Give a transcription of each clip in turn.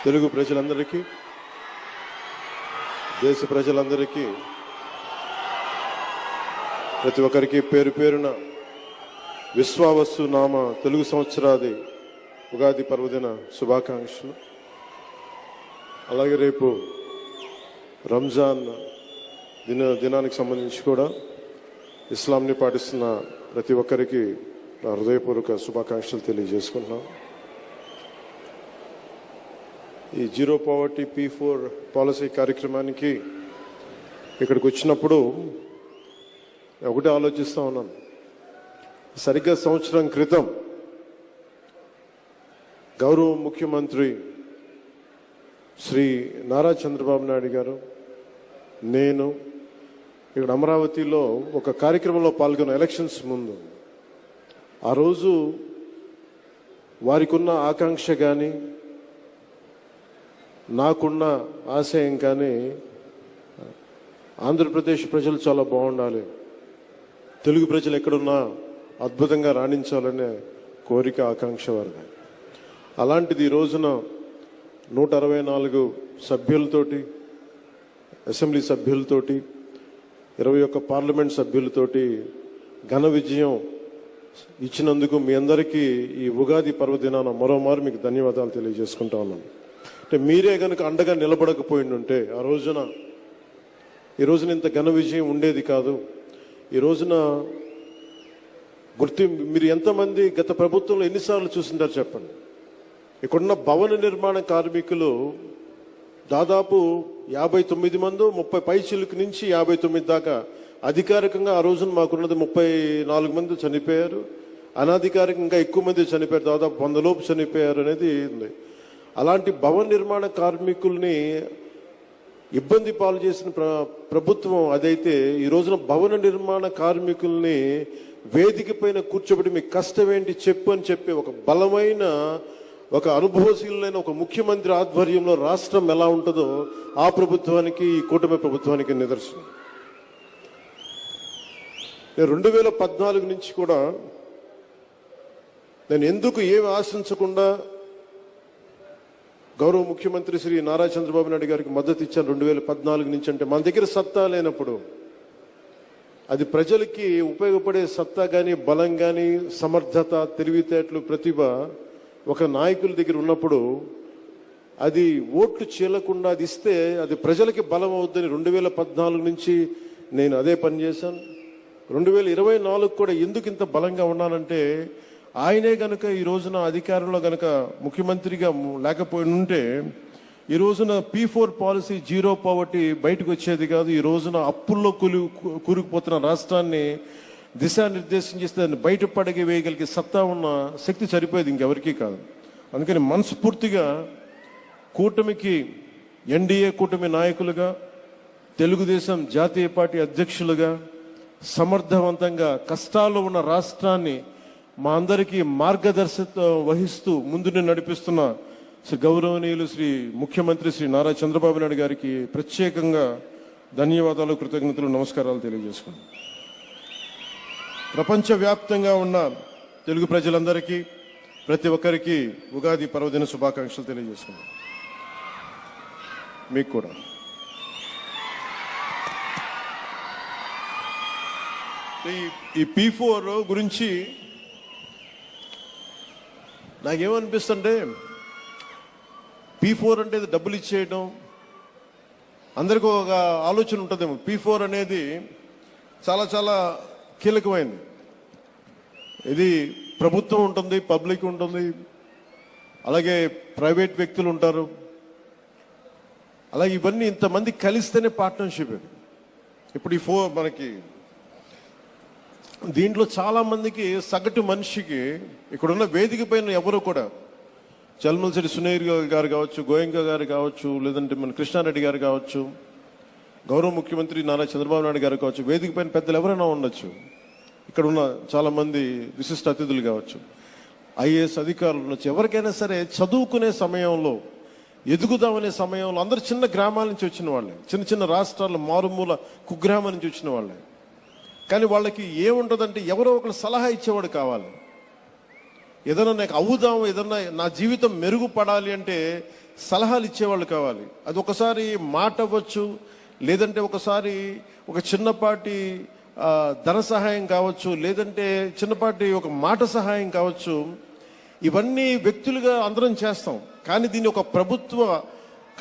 తెలుగు ప్రజలందరికీ, దేశ ప్రజలందరికీ, ప్రతి ఒక్కరికి పేరు పేరున విశ్వావసు నామ తెలుగు సంవత్సరాది ఉగాది పర్వదిన శుభాకాంక్షలు. అలాగే రేపు రంజాన్ దినానికి సంబంధించి కూడా ఇస్లాంని పాటిస్తున్న ప్రతి ఒక్కరికి నా హృదయపూర్వక శుభాకాంక్షలు తెలియజేసుకుంటున్నాను. ఈ జీరో పావర్టీ P4 పాలసీ కార్యక్రమానికి ఇక్కడికి వచ్చినప్పుడు ఒకటే ఆలోచిస్తూ ఉన్నాను. సరిగ్గా సంవత్సరం క్రితం గౌరవ ముఖ్యమంత్రి శ్రీ నారా చంద్రబాబు నాయుడు గారు, నేను ఇక్కడ అమరావతిలో ఒక కార్యక్రమంలో పాల్గొన్న ఎలక్షన్స్ ముందు, ఆ రోజు వారికి ఉన్న ఆకాంక్ష కానీ నాకున్న ఆశయం కానీ ఆంధ్రప్రదేశ్ ప్రజలు చాలా బాగుండాలి, తెలుగు ప్రజలు ఎక్కడున్నా అద్భుతంగా రాణించాలనే కోరిక ఆకాంక్ష వారిది. అలాంటిది ఈ రోజున 164 సభ్యులతోటి, అసెంబ్లీ సభ్యులతోటి, 21 పార్లమెంట్ సభ్యులతోటి ఘన విజయం ఇచ్చినందుకు మీ అందరికీ ఈ ఉగాది పర్వదినాన మరోమారు మీకు ధన్యవాదాలు తెలియజేసుకుంటా ఉన్నాను. అంటే మీరే కనుక అండగా నిలబడకపోయిండుంటే ఈ రోజున ఇంత ఘన విజయం ఉండేది కాదు. ఈ రోజున మీరు ఎంతమంది గత ప్రభుత్వంలో ఎన్నిసార్లు చూసింటారు చెప్పండి. ఇక్కడున్న భవన నిర్మాణ కార్మికులు దాదాపు 59 మంది, 30 పైచిలుకు నుంచి 59 దాకా. అధికారికంగా ఆ రోజున మాకున్నది 34 మంది చనిపోయారు. అనధికారికంగా ఎక్కువ మంది చనిపోయారు, దాదాపు 100 లోపు చనిపోయారు అనేది ఉంది. అలాంటి భవన నిర్మాణ కార్మికుల్ని ఇబ్బంది పాలు చేసిన ప్రభుత్వం అదైతే, ఈ రోజున భవన నిర్మాణ కార్మికుల్ని వేదిక పైన కూర్చోబెట్టి మీకు కష్టం ఏంటి చెప్పు అని చెప్పి ఒక బలమైన, ఒక అనుభవశీలైన ఒక ముఖ్యమంత్రి ఆధ్వర్యంలో రాష్ట్రం ఎలా ఉంటుందో ఆ ప్రభుత్వానికి, ఈ కూటమి ప్రభుత్వానికి నిదర్శనం. నేను 2014 నుంచి కూడా నేను ఎందుకు ఏమి ఆశించకుండా గౌరవ ముఖ్యమంత్రి శ్రీ నారా చంద్రబాబు నాయుడు గారికి మద్దతు ఇచ్చాను 2014 నుంచి. అంటే మన దగ్గర సత్తా లేనప్పుడు, అది ప్రజలకి ఉపయోగపడే సత్తా కానీ, బలం కానీ, సమర్థత, తెలివితేటలు, ప్రతిభ ఒక నాయకుల దగ్గర ఉన్నప్పుడు అది ఓట్లు చీలకుండా అది ఇస్తే అది ప్రజలకి బలం అవుద్దని 2014 నుంచి నేను అదే పని చేశాను. 2024 కూడా ఎందుకు ఇంత బలంగా ఉన్నానంటే, ఆయనే గనక ఈ రోజున అధికారంలో గనక ముఖ్యమంత్రిగా లేకపోయి ఉంటే ఈ రోజున P4 పాలసీ, జీరో పావర్టీ బయటకు వచ్చేది కాదు. ఈ రోజున అప్పుల్లో కూరుకుపోతున్న రాష్ట్రాన్ని దిశానిర్దేశం చేస్తే దాన్ని బయటపడగి వేయగలిగే సత్తా ఉన్న శక్తి సరిపోయేది ఇంకెవరికీ కాదు. అందుకని మనస్ఫూర్తిగా కూటమికి, ఎన్డీఏ కూటమి నాయకులుగా, తెలుగుదేశం జాతీయ పార్టీ అధ్యక్షులుగా సమర్థవంతంగా కష్టాల్లో ఉన్న రాష్ట్రాన్ని మా అందరికీ మార్గదర్శకత్వం వహిస్తూ ముందుని నడిపిస్తున్న శ్రీ గౌరవనీయులు శ్రీ ముఖ్యమంత్రి శ్రీ నారా చంద్రబాబు నాయుడు గారికి ప్రత్యేకంగా ధన్యవాదాలు, కృతజ్ఞతలు, నమస్కారాలు తెలియజేసుకున్నాను. ప్రపంచవ్యాప్తంగా ఉన్న తెలుగు ప్రజలందరికీ, ప్రతి ఒక్కరికి ఉగాది పర్వదిన శుభాకాంక్షలు తెలియజేసుకున్నాను. మీకు కూడా. ఈ P4 గురించి నాకేమనిపిస్తుంటే, P4 అంటే డబ్బులు ఇచ్చేయడం, అందరికీ ఒక ఆలోచన ఉంటుందేమో. P4 అనేది చాలా చాలా కీలకమైంది. ఇది ప్రభుత్వం ఉంటుంది, పబ్లిక్ ఉంటుంది, అలాగే ప్రైవేట్ వ్యక్తులు ఉంటారు. అలాగే ఇవన్నీ ఇంతమంది కలిస్తేనే పార్ట్నర్షిప్. ఇది ఇప్పుడు మనకి దీంట్లో చాలా మందికి, సగటు మనిషికి ఇక్కడున్న వేదిక పైన ఎవరు కూడా, చల్మలశెట్టి సునీర్ గారు కావచ్చు, గోయంక గారు కావచ్చు, లేదంటే మన కృష్ణారెడ్డి గారు కావచ్చు, గౌరవ ముఖ్యమంత్రి నారా చంద్రబాబు నాయుడు గారు కావచ్చు, వేదిక పైన పెద్దలు ఎవరైనా ఉండొచ్చు, ఇక్కడ ఉన్న చాలా మంది విశిష్ట అతిథులు కావచ్చు, ఐఏఎస్ అధికారులు ఉండొచ్చు. ఎవరికైనా సరే చదువుకునే సమయంలో, ఎదుగుదామనే సమయంలో అందరు చిన్న గ్రామాల నుంచి వచ్చిన వాళ్ళే, చిన్న చిన్న రాష్ట్రాల మారుమూల కుగ్రామం నుంచి వచ్చిన వాళ్ళే. కానీ వాళ్ళకి ఏముంటుందంటే ఎవరో ఒకరు సలహా ఇచ్చేవాడు కావాలి. ఏదైనా నాకు అవుదాం, ఏదన్నా నా జీవితం మెరుగుపడాలి అంటే సలహాలు ఇచ్చేవాళ్ళు కావాలి. అది ఒకసారి మాట అవ్వచ్చు, లేదంటే ఒకసారి ఒక చిన్నపాటి ధన సహాయం కావచ్చు, లేదంటే చిన్నపాటి ఒక మాట సహాయం కావచ్చు. ఇవన్నీ వ్యక్తులుగా అందరం చేస్తాం, కానీ దీన్ని ఒక ప్రభుత్వ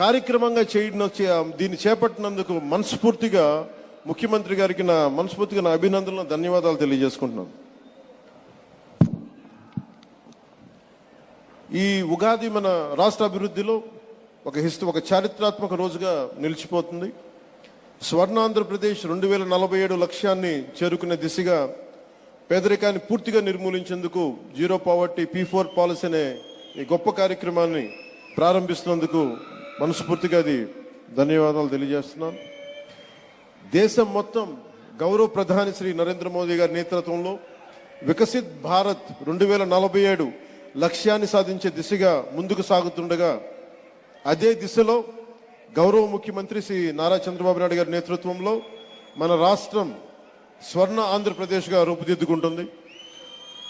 కార్యక్రమంగా దీన్ని చేపట్టినందుకు మనస్ఫూర్తిగా ముఖ్యమంత్రి గారికి మనస్ఫూర్తిగా నా అభినందనలు, ధన్యవాదాలు తెలియజేసుకుంటున్నాను. ఈ ఉగాది మన రాష్ట్ర అభివృద్ధిలో ఒక చారిత్రాత్మక రోజుగా నిలిచిపోతుంది. స్వర్ణాంధ్రప్రదేశ్ 2047 లక్ష్యాన్ని చేరుకునే దిశగా పేదరికాన్ని పూర్తిగా నిర్మూలించేందుకు జీరో పావర్టీ P4 పాలసీ అనే ఈ గొప్ప కార్యక్రమాన్ని ప్రారంభిస్తున్నందుకు మనస్ఫూర్తిగా ధన్యవాదాలు తెలియజేస్తున్నాను. దేశం మొత్తం గౌరవ ప్రధాని శ్రీ నరేంద్ర మోదీ గారి నేతృత్వంలో వికసిత్ భారత్ 2047 లక్ష్యాన్ని సాధించే దిశగా ముందుకు సాగుతుండగా, అదే దిశలో గౌరవ ముఖ్యమంత్రి శ్రీ నారా చంద్రబాబు నాయుడు గారి నేతృత్వంలో మన రాష్ట్రం స్వర్ణ ఆంధ్రప్రదేశ్గా రూపుదిద్దుకుంటుంది.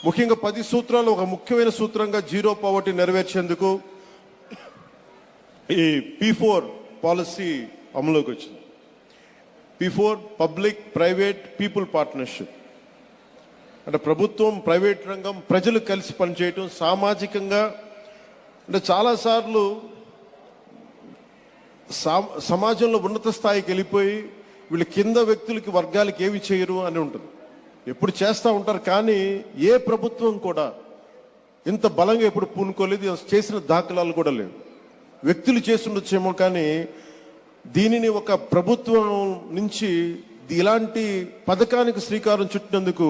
ముఖ్యంగా 10 సూత్రాలు ఒక ముఖ్యమైన సూత్రంగా జీరో పావర్టీ నెరవేర్చేందుకు ఈ P4 పాలసీ అమలులోకి వచ్చింది. P4 public private people partnership అంటే ప్రభుత్వం, ప్రైవేట్ రంగం, ప్రజలు కలిసి పనిచేయటం. సామాజికంగా అంటే చాలాసార్లు సమాజంలో ఉన్నత స్థాయికి వెళ్ళిపోయి వీళ్ళు కింద వ్యక్తులకి, వర్గాలకి ఏమి చేయరు అని ఉంటుంది. ఎప్పుడు చేస్తూ ఉంటారు, కానీ ఏ ప్రభుత్వం కూడా ఇంత బలంగా ఎప్పుడు పూనుకోలేదు, చేసిన దాఖలాలు కూడా లేవు. వ్యక్తులు చేస్తుండొచ్చేమో, కానీ దీనిని ఒక ప్రభుత్వం నుంచి ఇలాంటి పథకానికి శ్రీకారం చుట్టినందుకు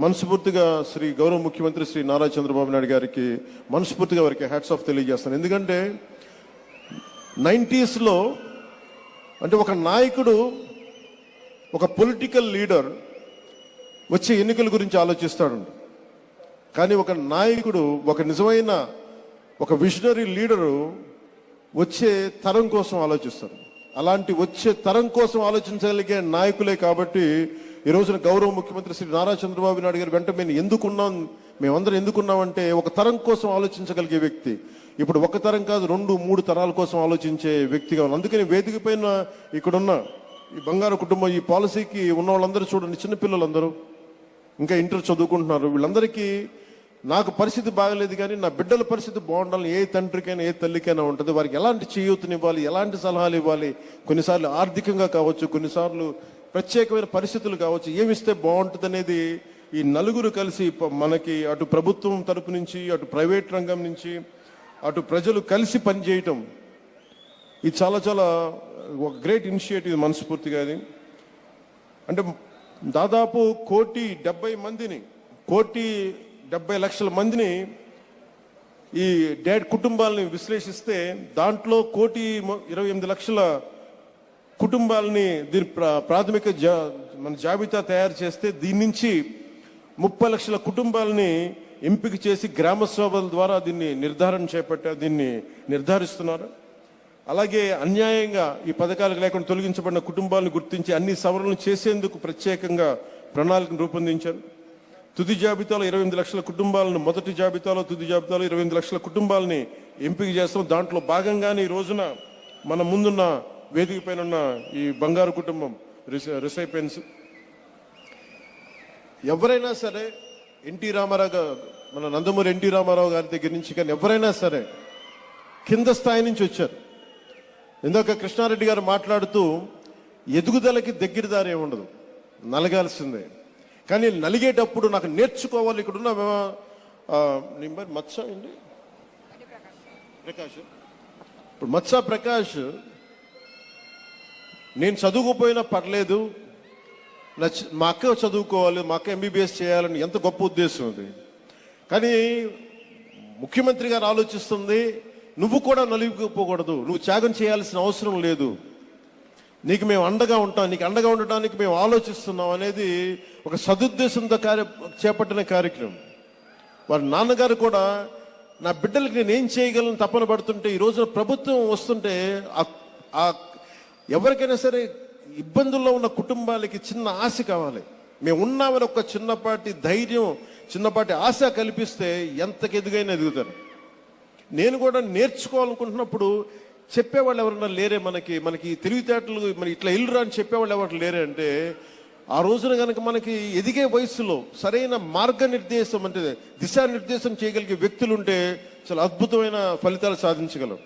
మనస్ఫూర్తిగా శ్రీ గౌరవ ముఖ్యమంత్రి శ్రీ నారా చంద్రబాబు నాయుడు గారికి మనస్ఫూర్తిగా వారికి హ్యాట్స్ ఆఫ్ తెలియజేస్తాను. ఎందుకంటే 90s అంటే ఒక నాయకుడు, ఒక పొలిటికల్ లీడర్ వచ్చే ఎన్నికల గురించి ఆలోచిస్తాడు, కానీ ఒక నాయకుడు, ఒక నిజమైన ఒక విజనరీ లీడరు వచ్చే తరం కోసం ఆలోచిస్తారు. అలాంటి వచ్చే తరం కోసం ఆలోచించగలిగే నాయకులే కాబట్టి ఈ రోజున గౌరవ ముఖ్యమంత్రి శ్రీ నారా చంద్రబాబు నాయుడు గారు వెంట మేమందరం ఎందుకున్నామంటే ఒక తరం కోసం ఆలోచించగలిగే వ్యక్తి. ఇప్పుడు ఒక తరం కాదు, 2-3 తరాల కోసం ఆలోచించే వ్యక్తిగా ఉన్నాం. అందుకని వేదిక పైన ఇక్కడున్న ఈ బంగారు కుటుంబం, ఈ పాలసీకి ఉన్న వాళ్ళందరూ చూడండి, చిన్నపిల్లలందరూ ఇంకా ఇంటర్ చదువుకుంటున్నారు. వీళ్ళందరికీ నాకు పరిస్థితి బాగలేదు, కానీ నా బిడ్డల పరిస్థితి బాగుండాలని ఏ తండ్రికైనా ఏ తల్లికైనా ఉంటుంది. వారికి ఎలాంటి చేయూతనివ్వాలి, ఎలాంటి సలహాలు ఇవ్వాలి, కొన్నిసార్లు ఆర్థికంగా కావచ్చు, కొన్నిసార్లు ప్రత్యేకమైన పరిస్థితులు కావచ్చు, ఏమిస్తే బాగుంటుంది అనేది ఈ నలుగురు కలిసి మనకి అటు ప్రభుత్వం తరపు నుంచి, అటు ప్రైవేట్ రంగం నుంచి, అటు ప్రజలు కలిసి పనిచేయటం, ఇది చాలా చాలా ఒక గ్రేట్ ఇనిషియేటివ్ మనస్ఫూర్తిగా. అది అంటే దాదాపు 1,70,000,000 మందిని ఈ కుటుంబాలని విశ్లేషిస్తే దాంట్లో 1,28,00,000 కుటుంబాలని దీని ప్రాథమిక మన జాబితా తయారు చేస్తే దీని నుంచి 30 లక్షల కుటుంబాలని ఎంపిక చేసి గ్రామ సభల ద్వారా దీన్ని నిర్ధారిస్తున్నారు. అలాగే అన్యాయంగా ఈ పథకాలకు లేకుండా తొలగించబడిన కుటుంబాలను గుర్తించి అన్ని సవరణలు చేసేందుకు ప్రత్యేకంగా ప్రణాళికను రూపొందించారు. తుది జాబితాలో 28 లక్షల కుటుంబాలను, మొదటి జాబితాలో తుది జాబితాలో 28 లక్షల కుటుంబాలని ఎంపిక చేస్తాం. దాంట్లో భాగంగానే ఈ రోజున మన ముందున్న వేదిక పైన ఉన్న ఈ బంగారు కుటుంబం రిసైపెన్స్. ఎవరైనా సరే ఎన్టీ రామారావు, మన నందమూరి ఎన్టీ రామారావు గారి దగ్గర నుంచి కానీ ఎవరైనా సరే కింద స్థాయి నుంచి వచ్చారు. ఇందాక కృష్ణారెడ్డి గారు మాట్లాడుతూ ఎదుగుదలకి దగ్గరదారి ఏముండదు, నలగాల్సిందే. కానీ నలిగేటప్పుడు నాకు నేర్చుకోవాలి. ఇక్కడున్న మత్స అండి ప్రకాష్, ఇప్పుడు మత్స ప్రకాష్, నేను చదువుకోపోయినా పర్లేదు, మా అక్క చదువుకోవాలి, మా అక్క MBBS చేయాలని ఎంత గొప్ప ఉద్దేశం అది. కానీ ముఖ్యమంత్రి గారు ఆలోచిస్తుంది, నువ్వు కూడా నలిగిపోకూడదు, నువ్వు త్యాగం చేయాల్సిన అవసరం లేదు, నీకు మేము అండగా ఉంటాం, నీకు అండగా ఉండటానికి మేము ఆలోచిస్తున్నాం అనేది ఒక సదుద్దేశంతో చేపట్టిన కార్యక్రమం. వారి నాన్నగారు కూడా నా బిడ్డలకి నేను ఏం చేయగలను తపన పడుతుంటే, ఈ రోజున ప్రభుత్వం వస్తుంటే ఎవరికైనా సరే ఇబ్బందుల్లో ఉన్న కుటుంబాలకి చిన్న ఆశ కావాలి. మేము ఉన్నామని ఒక చిన్నపాటి ధైర్యం, చిన్నపాటి ఆశ కల్పిస్తే ఎంతకు ఎదుగైనా ఎదుగుతారు. నేను కూడా నేర్చుకోవాలనుకుంటున్నప్పుడు చెప్పేవాళ్ళు ఎవరన్నా లేరే, మనకి తెలివితేటలు మరి ఇట్లా ఇల్లురా అని చెప్పేవాళ్ళు ఎవరు లేరే అంటే, ఆ రోజున కనుక మనకి ఎదిగే వయసులో సరైన మార్గనిర్దేశం అంటే దిశానిర్దేశం చేయగలిగే వ్యక్తులుంటే చాలా అద్భుతమైన ఫలితాలు సాధించగలం.